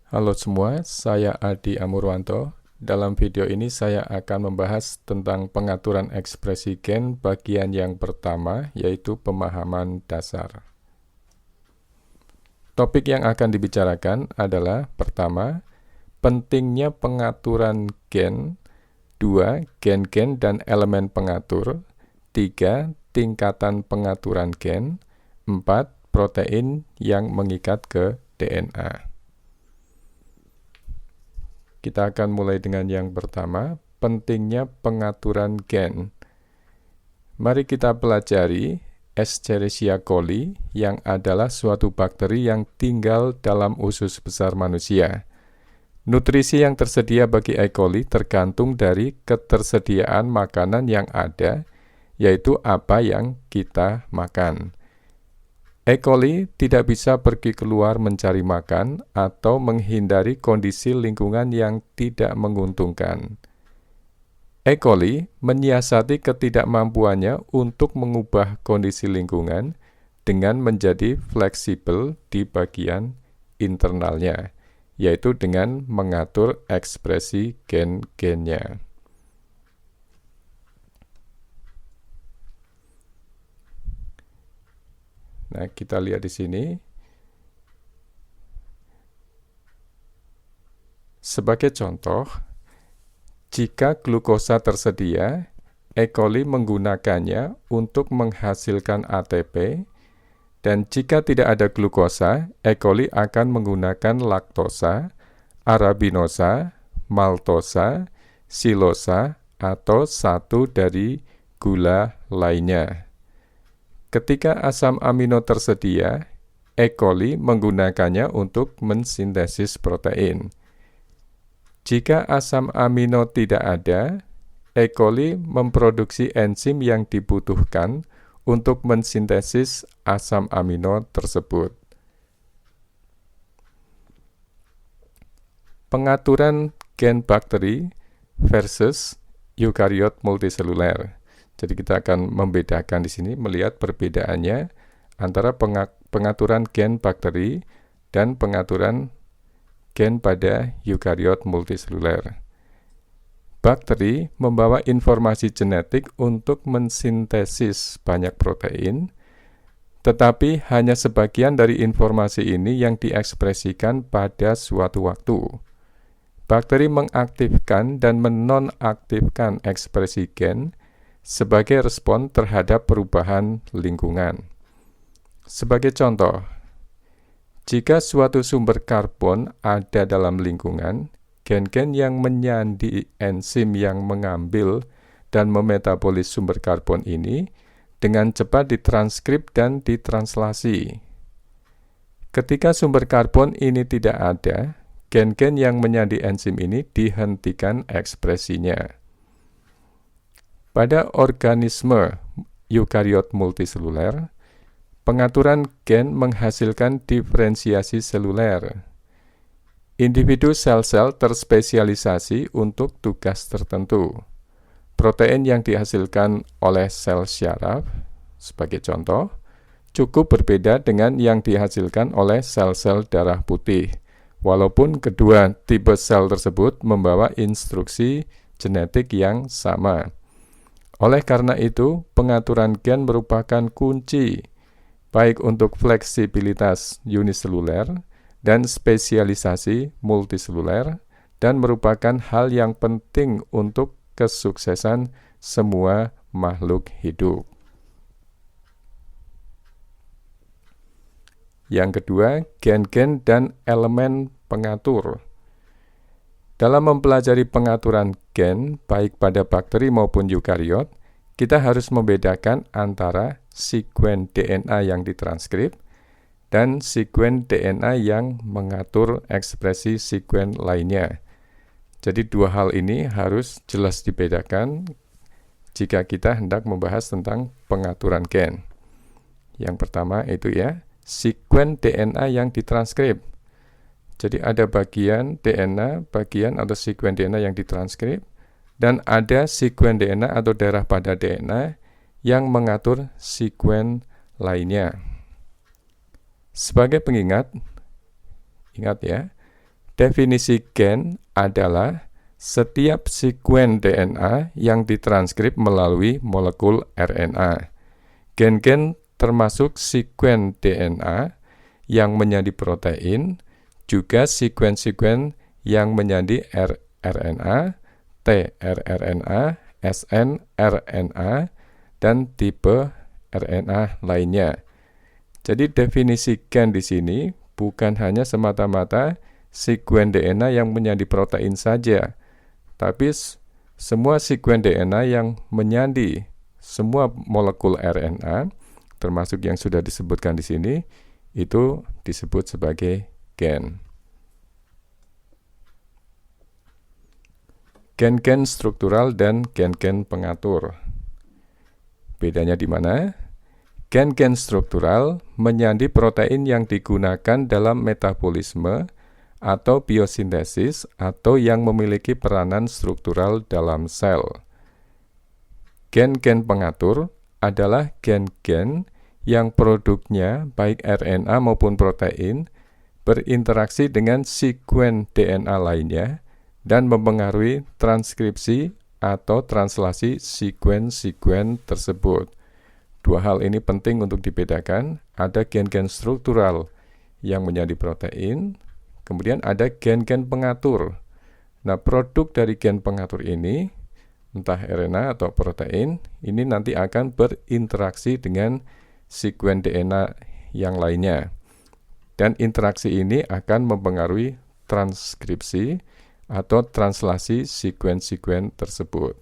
Halo semua, saya Adi Amurwanto. Dalam video ini saya akan membahas tentang pengaturan ekspresi gen bagian yang pertama, yaitu pemahaman dasar. Topik yang akan dibicarakan adalah pertama, pentingnya pengaturan gen, 2, gen-gen dan elemen pengatur, 3, tingkatan pengaturan gen, 4, protein yang mengikat ke DNA. Kita akan mulai dengan yang pertama, pentingnya pengaturan gen. Mari kita pelajari Escherichia coli yang adalah suatu bakteri yang tinggal dalam usus besar manusia. Nutrisi yang tersedia bagi E. coli tergantung dari ketersediaan makanan yang ada, yaitu apa yang kita makan. E. coli tidak bisa pergi keluar mencari makan atau menghindari kondisi lingkungan yang tidak menguntungkan. E. coli menyiasati ketidakmampuannya untuk mengubah kondisi lingkungan dengan menjadi fleksibel di bagian internalnya, yaitu dengan mengatur ekspresi gen-gennya. Nah, kita lihat di sini. Sebagai contoh, jika glukosa tersedia, E. coli menggunakannya untuk menghasilkan ATP, dan jika tidak ada glukosa, E. coli akan menggunakan laktosa, arabinosa, maltosa, silosa, atau satu dari gula lainnya. Ketika asam amino tersedia, E. coli menggunakannya untuk mensintesis protein. Jika asam amino tidak ada, E. coli memproduksi enzim yang dibutuhkan untuk mensintesis asam amino tersebut. Pengaturan gen bakteri versus eukariot multiseluler. Jadi kita akan membedakan di sini, melihat perbedaannya antara pengaturan gen bakteri dan pengaturan gen pada eukariot multiseluler. Bakteri membawa informasi genetik untuk mensintesis banyak protein, tetapi hanya sebagian dari informasi ini yang diekspresikan pada suatu waktu. Bakteri mengaktifkan dan menonaktifkan ekspresi gen sebagai respon terhadap perubahan lingkungan. Sebagai contoh, jika suatu sumber karbon ada dalam lingkungan, gen-gen yang menyandi enzim yang mengambil dan memetabolis sumber karbon ini dengan cepat ditranskrip dan ditranslasi. Ketika sumber karbon ini tidak ada, gen-gen yang menyandi enzim ini dihentikan ekspresinya. Pada organisme eukariot multiseluler, pengaturan gen menghasilkan diferensiasi seluler. Individu sel-sel terspesialisasi untuk tugas tertentu. Protein yang dihasilkan oleh sel syaraf, sebagai contoh, cukup berbeda dengan yang dihasilkan oleh sel-sel darah putih, walaupun kedua tipe sel tersebut membawa instruksi genetik yang sama. Oleh karena itu, pengaturan gen merupakan kunci baik untuk fleksibilitas uniseluler dan spesialisasi multiseluler, dan merupakan hal yang penting untuk kesuksesan semua makhluk hidup. Yang kedua, gen-gen dan elemen pengatur. Dalam mempelajari pengaturan gen, baik pada bakteri maupun eukariot, kita harus membedakan antara sekuen DNA yang ditranskrip dan sekuen DNA yang mengatur ekspresi sekuen lainnya. Jadi dua hal ini harus jelas dibedakan jika kita hendak membahas tentang pengaturan gen. Yang pertama itu sekuen DNA yang ditranskrip. Jadi ada bagian DNA, bagian atau sekuen DNA yang ditranskrip, dan ada sekuen DNA atau darah pada DNA yang mengatur sekuen lainnya. Sebagai pengingat, ingat ya, Definisi gen adalah setiap sekuen DNA yang ditranskrip melalui molekul RNA. Gen-gen termasuk sekuen DNA yang menjadi protein, juga sekuen-sekuen yang menjadi rRNA, tRNA, snRNA, dan tipe RNA lainnya. Jadi definisi gen di sini bukan hanya semata-mata sekuen DNA yang menjadi protein saja, tapi semua sekuen DNA yang menjadi semua molekul RNA, termasuk yang sudah disebutkan di sini, itu disebut sebagai gen. Gen-gen struktural dan gen-gen pengatur. Bedanya di mana? Gen-gen struktural menjadi protein yang digunakan dalam metabolisme atau biosintesis atau yang memiliki peranan struktural dalam sel. Gen-gen pengatur adalah gen-gen yang produknya baik RNA maupun protein berinteraksi dengan sekuen DNA lainnya dan mempengaruhi transkripsi atau translasi sekuen-sekuen tersebut. Dua hal ini penting untuk dibedakan. Ada gen-gen struktural yang menjadi protein, kemudian ada gen-gen pengatur. Nah, produk dari gen pengatur ini, entah RNA atau protein, ini nanti akan berinteraksi dengan sekuen DNA yang lainnya. Dan interaksi ini akan mempengaruhi transkripsi atau translasi sekuen-sekuen tersebut.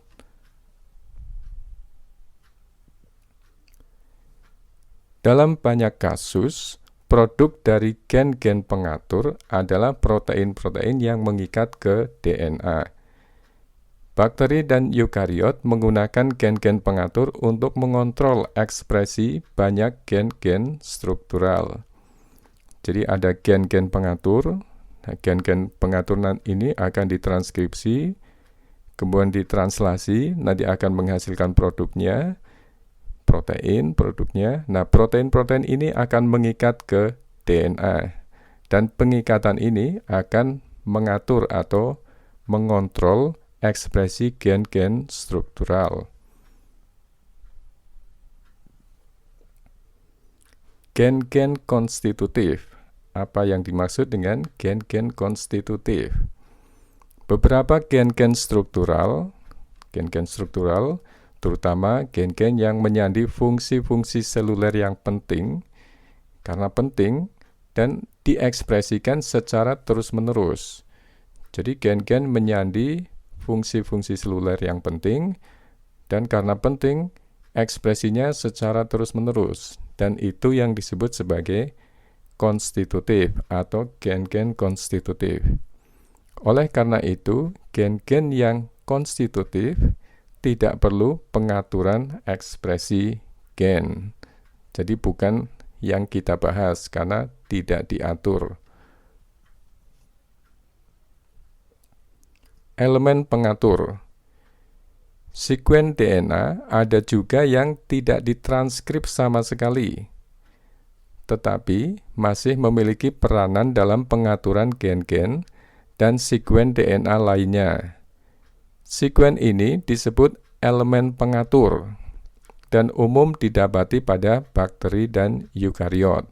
Dalam banyak kasus, produk dari gen-gen pengatur adalah protein-protein yang mengikat ke DNA. Bakteri dan eukariot menggunakan gen-gen pengatur untuk mengontrol ekspresi banyak gen-gen struktural. Jadi ada gen-gen pengatur. Nah, gen-gen pengaturan ini akan ditranskripsi, kemudian ditranslasi, nanti akan menghasilkan produknya, protein produknya. Nah, protein-protein ini akan mengikat ke DNA, dan pengikatan ini akan mengatur atau mengontrol ekspresi gen-gen struktural. Gen-gen konstitutif. Apa yang dimaksud dengan gen-gen konstitutif? Beberapa gen-gen struktural, terutama gen-gen yang menjadi fungsi-fungsi seluler yang penting, karena penting dan diekspresikan secara terus-menerus. Jadi gen-gen menjadi fungsi-fungsi seluler yang penting, dan karena penting, ekspresinya secara terus-menerus, dan itu yang disebut sebagai konstitutif atau gen-gen konstitutif. Oleh karena itu, gen-gen yang konstitutif tidak perlu pengaturan ekspresi gen. Jadi bukan yang kita bahas karena tidak diatur. Elemen pengatur. Sekuen DNA ada juga yang tidak ditranskrip sama sekali, tetapi masih memiliki peranan dalam pengaturan gen-gen dan sekuen DNA lainnya. Sekuen ini disebut elemen pengatur dan umum didapati pada bakteri dan eukariot.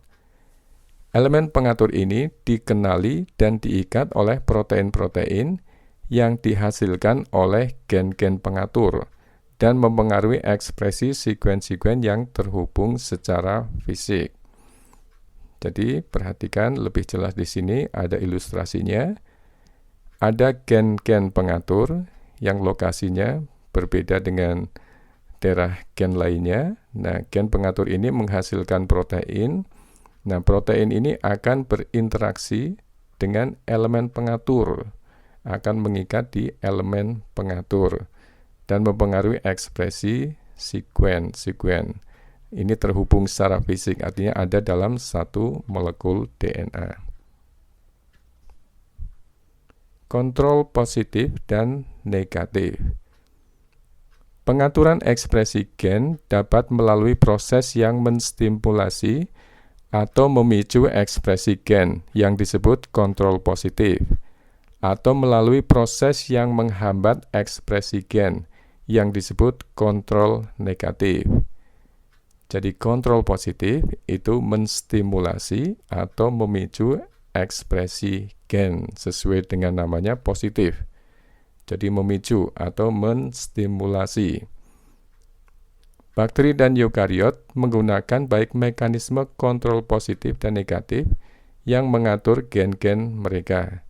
Elemen pengatur ini dikenali dan diikat oleh protein-protein yang dihasilkan oleh gen-gen pengatur dan mempengaruhi ekspresi sekuen-sekuen yang terhubung secara fisik. Jadi perhatikan lebih jelas di sini ada ilustrasinya. Ada gen-gen pengatur yang lokasinya berbeda dengan daerah gen lainnya. Nah, gen pengatur ini menghasilkan protein. Nah, protein ini akan berinteraksi dengan elemen pengatur, akan mengikat di elemen pengatur dan mempengaruhi ekspresi sekuen-sekuen. Ini terhubung secara fisik, artinya ada dalam satu molekul DNA. Kontrol positif dan negatif. Pengaturan ekspresi gen dapat melalui proses yang menstimulasi atau memicu ekspresi gen yang disebut kontrol positif. atau melalui proses yang menghambat ekspresi gen yang disebut kontrol negatif. Jadi kontrol positif itu menstimulasi atau memicu ekspresi gen sesuai dengan namanya positif. Jadi memicu atau menstimulasi. Bakteri dan eukariot menggunakan baik mekanisme kontrol positif dan negatif yang mengatur gen-gen mereka.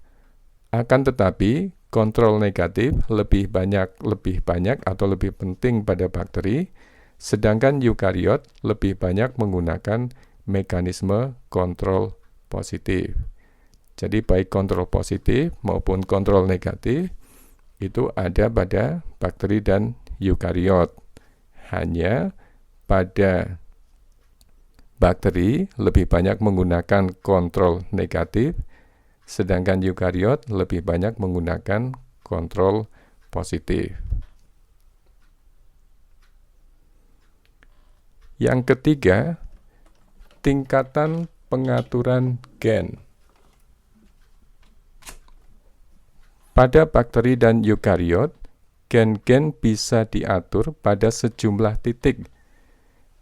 Akan tetapi, kontrol negatif lebih banyak atau lebih penting pada bakteri, sedangkan eukariot lebih banyak menggunakan mekanisme kontrol positif. Jadi baik kontrol positif maupun kontrol negatif itu ada pada bakteri dan eukariot. Hanya pada bakteri lebih banyak menggunakan kontrol negatif, sedangkan eukariot lebih banyak menggunakan kontrol positif. Yang ketiga, tingkatan pengaturan gen. Pada bakteri dan eukariot, gen-gen bisa diatur pada sejumlah titik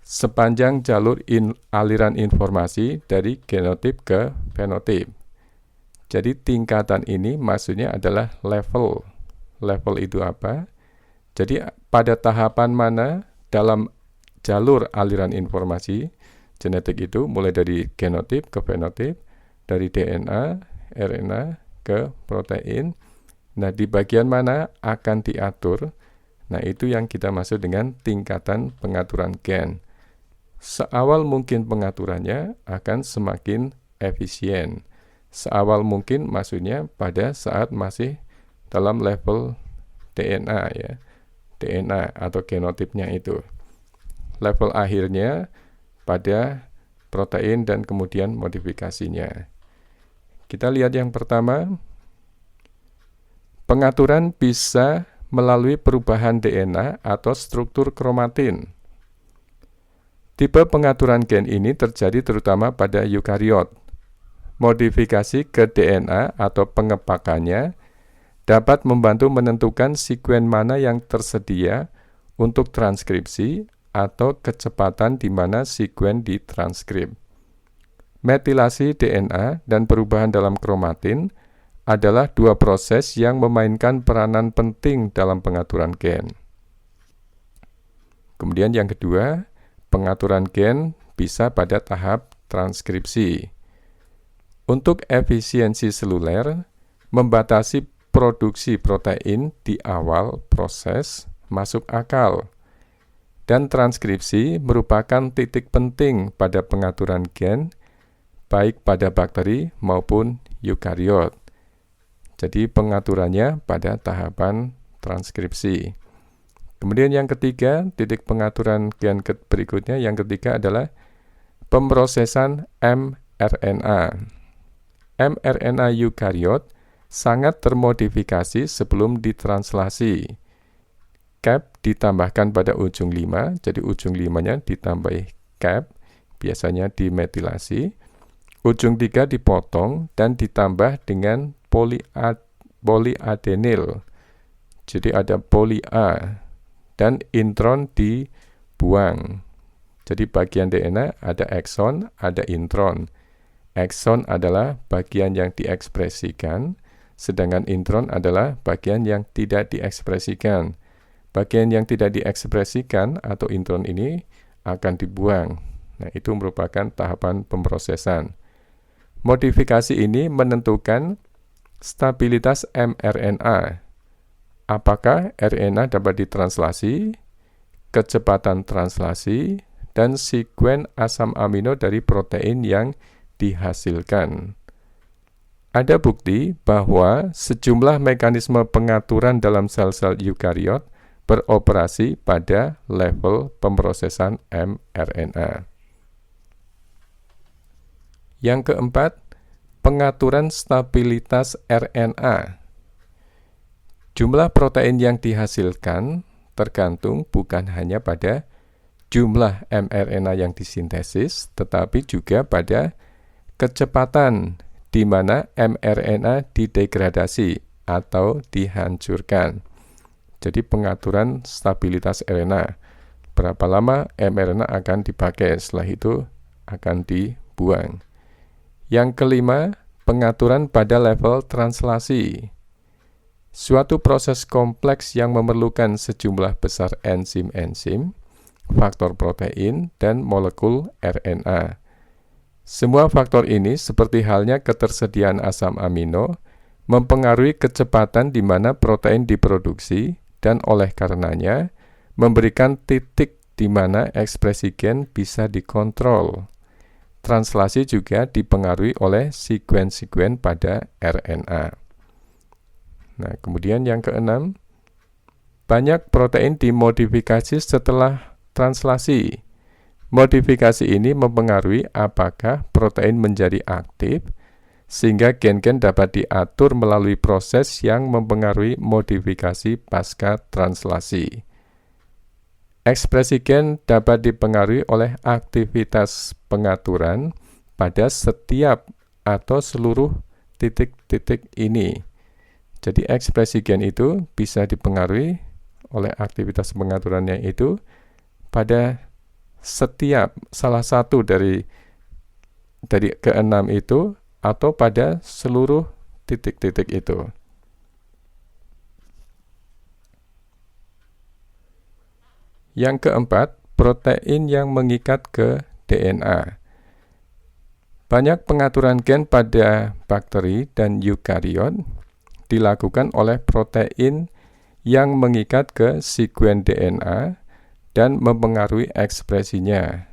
sepanjang jalur aliran informasi dari genotip ke fenotip. Jadi tingkatan ini maksudnya adalah level. Level itu apa? Jadi pada tahapan mana dalam jalur aliran informasi genetik itu mulai dari genotip ke fenotip, dari DNA, RNA ke protein. Nah, di bagian mana akan diatur? Nah, itu yang kita maksud dengan tingkatan pengaturan gen. Seawal mungkin pengaturannya akan semakin efisien. Seawal mungkin maksudnya pada saat masih dalam level DNA ya. DNA atau genotipnya itu. Level akhirnya pada protein dan kemudian modifikasinya. Kita lihat yang pertama. Pengaturan bisa melalui perubahan DNA atau struktur kromatin. Tipe pengaturan gen ini terjadi terutama pada eukariot. Modifikasi ke DNA atau pengepakannya dapat membantu menentukan sekuen mana yang tersedia untuk transkripsi atau kecepatan di mana sekuen ditranskrip. Metilasi DNA dan perubahan dalam kromatin adalah dua proses yang memainkan peranan penting dalam pengaturan gen. Kemudian yang kedua, pengaturan gen bisa pada tahap transkripsi. Untuk efisiensi seluler, membatasi produksi protein di awal proses masuk akal. Dan transkripsi merupakan titik penting pada pengaturan gen, baik pada bakteri maupun eukariot. Jadi pengaturannya pada tahapan transkripsi. Kemudian yang ketiga, titik pengaturan gen berikutnya, yang ketiga adalah pemrosesan mRNA. mRNA eukariot sangat termodifikasi sebelum ditranslasi. Cap ditambahkan pada ujung 5, jadi ujung 5-nya ditambah cap, biasanya dimetilasi. Ujung 3 dipotong dan ditambah dengan poliadenil. Jadi ada poli A dan intron dibuang. Jadi bagian DNA ada ekson, ada intron. Ekson adalah bagian yang diekspresikan, sedangkan intron adalah bagian yang tidak diekspresikan. Bagian yang tidak diekspresikan atau intron ini akan dibuang. Nah, itu merupakan tahapan pemrosesan. Modifikasi ini menentukan stabilitas mRNA. Apakah RNA dapat ditranslasi, kecepatan translasi, dan sekuen asam amino dari protein yang dihasilkan. Ada bukti bahwa sejumlah mekanisme pengaturan dalam sel-sel eukariot beroperasi pada level pemrosesan mRNA. Yang keempat, pengaturan stabilitas RNA. Jumlah protein yang dihasilkan tergantung bukan hanya pada jumlah mRNA yang disintesis, tetapi juga pada kecepatan di mana mRNA didegradasi atau dihancurkan. Jadi pengaturan stabilitas RNA. Berapa lama mRNA akan dipakai, setelah itu akan dibuang. Yang kelima, pengaturan pada level translasi. Suatu proses kompleks yang memerlukan sejumlah besar enzim-enzim, faktor protein, dan molekul RNA. Semua faktor ini, seperti halnya ketersediaan asam amino, mempengaruhi kecepatan di mana protein diproduksi dan oleh karenanya memberikan titik di mana ekspresi gen bisa dikontrol. Translasi juga dipengaruhi oleh sekuen-sekuen pada RNA. Nah, kemudian yang keenam, banyak protein dimodifikasi setelah translasi. Modifikasi ini mempengaruhi apakah protein menjadi aktif, sehingga gen-gen dapat diatur melalui proses yang mempengaruhi modifikasi pasca translasi. Ekspresi gen dapat dipengaruhi oleh aktivitas pengaturan pada setiap atau seluruh titik-titik ini. Jadi ekspresi gen itu bisa dipengaruhi oleh aktivitas pengaturannya itu pada setiap salah satu dari keenam itu atau pada seluruh titik-titik itu. Yang keempat, protein yang mengikat ke DNA. Banyak pengaturan gen pada bakteri dan eukariot dilakukan oleh protein yang mengikat ke sekuen DNA dan mempengaruhi ekspresinya.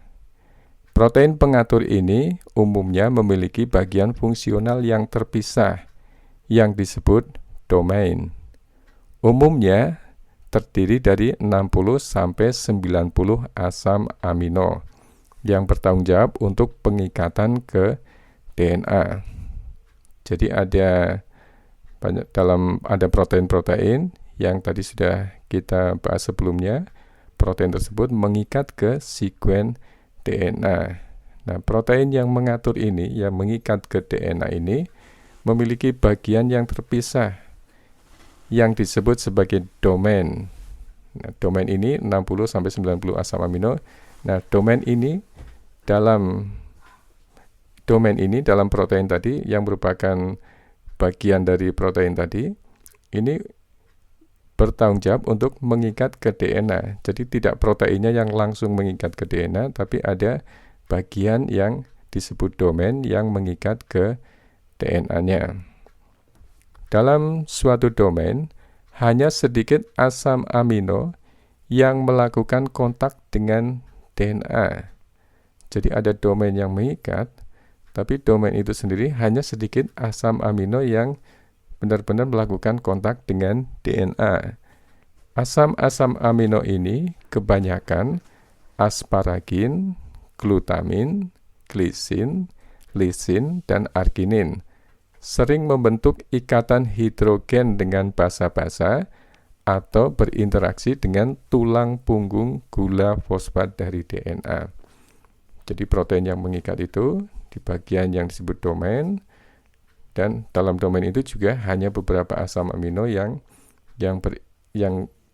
Protein pengatur ini umumnya memiliki bagian fungsional yang terpisah, yang disebut domain. Umumnya terdiri dari 60-90 asam amino yang bertanggung jawab untuk pengikatan ke DNA. Jadi ada protein-protein yang tadi sudah kita bahas sebelumnya. Protein tersebut mengikat ke sekuen DNA. Nah, protein yang mengatur ini, yang mengikat ke DNA ini, memiliki bagian yang terpisah yang disebut sebagai domain. Nah, domain ini 60-90 asam amino. Nah, domain ini dalam protein tadi yang merupakan bagian dari protein tadi, ini bertanggung jawab untuk mengikat ke DNA. Jadi tidak proteinnya yang langsung mengikat ke DNA, tapi ada bagian yang disebut domain yang mengikat ke DNA-nya. Dalam suatu domain, hanya sedikit asam amino yang melakukan kontak dengan DNA. Jadi ada domain yang mengikat, tapi domain itu sendiri hanya sedikit asam amino yang benar-benar melakukan kontak dengan DNA. Asam-asam amino ini kebanyakan asparagin, glutamin, glisin, lisin, dan arginin sering membentuk ikatan hidrogen dengan basa-basa atau berinteraksi dengan tulang punggung gula fosfat dari DNA. Jadi protein yang mengikat itu di bagian yang disebut domain, dan dalam domain itu juga hanya beberapa asam amino yang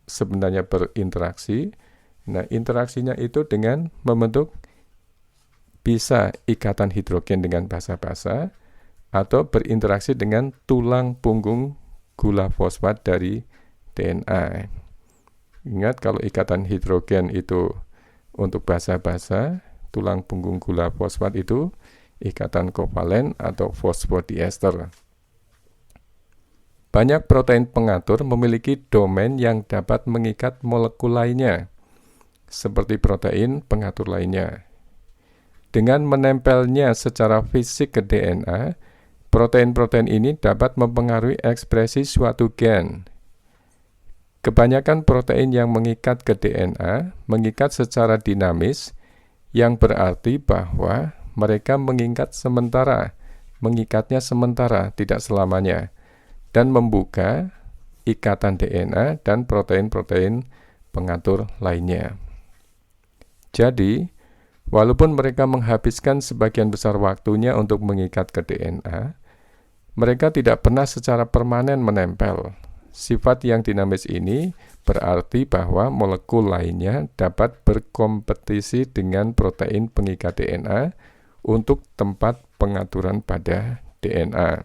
sebenarnya berinteraksi. Nah, interaksinya itu dengan membentuk bisa ikatan hidrogen dengan basa-basa atau berinteraksi dengan tulang punggung gula fosfat dari DNA. Ingat, kalau ikatan hidrogen itu untuk basa-basa, tulang punggung gula fosfat itu ikatan kovalen atau fosfodiester. Banyak protein pengatur memiliki domain yang dapat mengikat molekul lainnya, seperti protein pengatur lainnya. Dengan menempelnya secara fisik ke DNA, protein-protein ini dapat mempengaruhi ekspresi suatu gen. Kebanyakan protein yang mengikat ke DNA mengikat secara dinamis, yang berarti bahwa mereka mengikatnya sementara, tidak selamanya, dan membuka ikatan DNA dan protein-protein pengatur lainnya. Jadi, walaupun mereka menghabiskan sebagian besar waktunya untuk mengikat ke DNA, Mereka tidak pernah secara permanen menempel. Sifat yang dinamis ini berarti bahwa molekul lainnya dapat berkompetisi dengan protein pengikat DNA untuk tempat pengaturan pada DNA.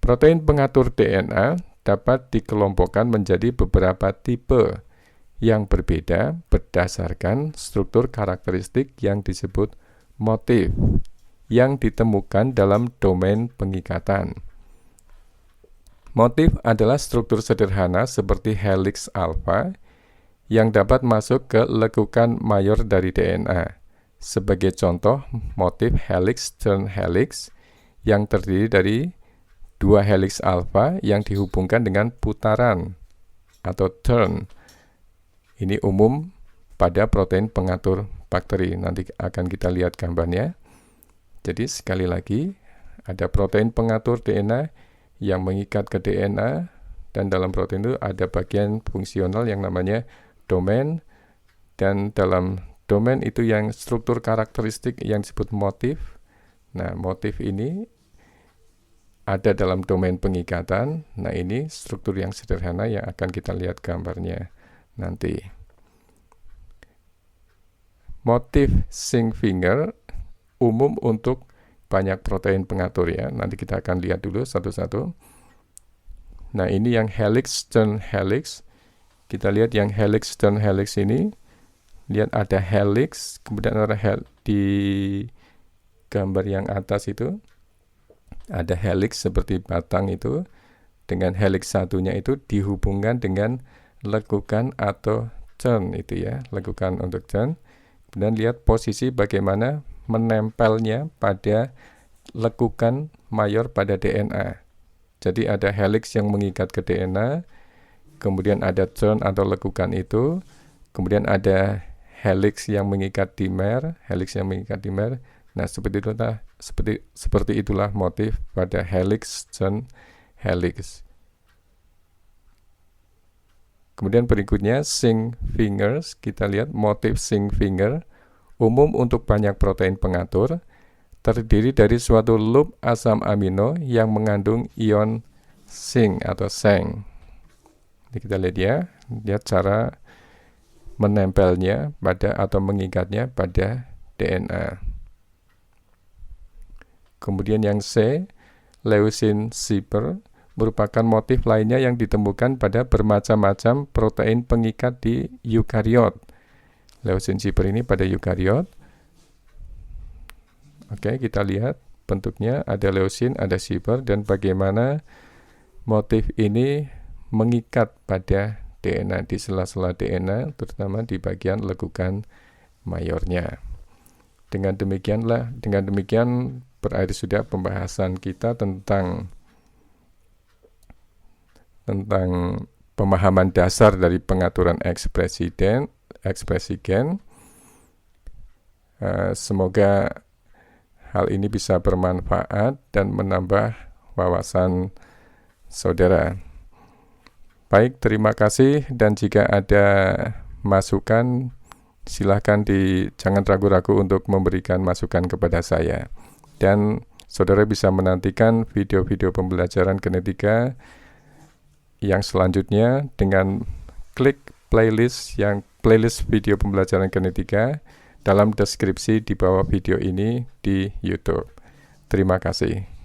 Protein pengatur DNA dapat dikelompokkan menjadi beberapa tipe yang berbeda berdasarkan struktur karakteristik yang disebut motif yang ditemukan dalam domain pengikatan. Motif adalah struktur sederhana seperti helix alfa yang dapat masuk ke lekukan mayor dari DNA. Sebagai contoh, motif helix-turn helix yang terdiri dari dua helix alfa yang dihubungkan dengan putaran atau turn. Ini umum pada protein pengatur bakteri. Nanti akan kita lihat gambarnya. Jadi sekali lagi, ada protein pengatur DNA yang mengikat ke DNA, dan dalam protein itu ada bagian fungsional yang namanya domain, dan dalam domain itu yang struktur karakteristik yang disebut motif. Nah, motif ini ada dalam domain pengikatan. Nah, ini struktur yang sederhana yang akan kita lihat gambarnya nanti. Motif zinc finger umum untuk banyak protein pengatur ya. Nanti kita akan lihat dulu satu-satu. Nah, ini yang helix-turn helix. Kita lihat yang helix-turn helix ini. Lihat ada helix, kemudian ada di gambar yang atas itu ada helix seperti batang itu. Dengan helix satunya itu dihubungkan dengan lekukan atau turn itu ya, lekukan untuk turn. Kemudian lihat posisi bagaimana menempelnya pada lekukan mayor pada DNA. Jadi ada helix yang mengikat ke DNA, kemudian ada turn atau lekukan itu, kemudian ada helix yang mengikat dimer, Nah, seperti itulah motif pada helix turn helix. Kemudian berikutnya zinc fingers, kita lihat motif zinc finger umum untuk banyak protein pengatur, terdiri dari suatu loop asam amino yang mengandung ion zinc atau seng. Jadi kita lihat ya, lihat cara menempelnya pada atau mengikatnya pada DNA. Kemudian yang C, leucine zipper, merupakan motif lainnya yang ditemukan pada bermacam-macam protein pengikat di eukariot. Leucine zipper ini pada eukariot. Oke, kita lihat bentuknya, ada leucine, ada zipper, dan bagaimana motif ini mengikat pada DNA di sela-sela DNA, terutama di bagian lekukan mayornya. Dengan demikian berakhir sudah pembahasan kita tentang pemahaman dasar dari pengaturan ekspresi gen. Semoga hal ini bisa bermanfaat dan menambah wawasan saudara. Baik, terima kasih, dan jika ada masukan, silakan jangan ragu-ragu untuk memberikan masukan kepada saya. Dan saudara bisa menantikan video-video pembelajaran genetika yang selanjutnya dengan klik playlist video pembelajaran genetika dalam deskripsi di bawah video ini di YouTube. Terima kasih.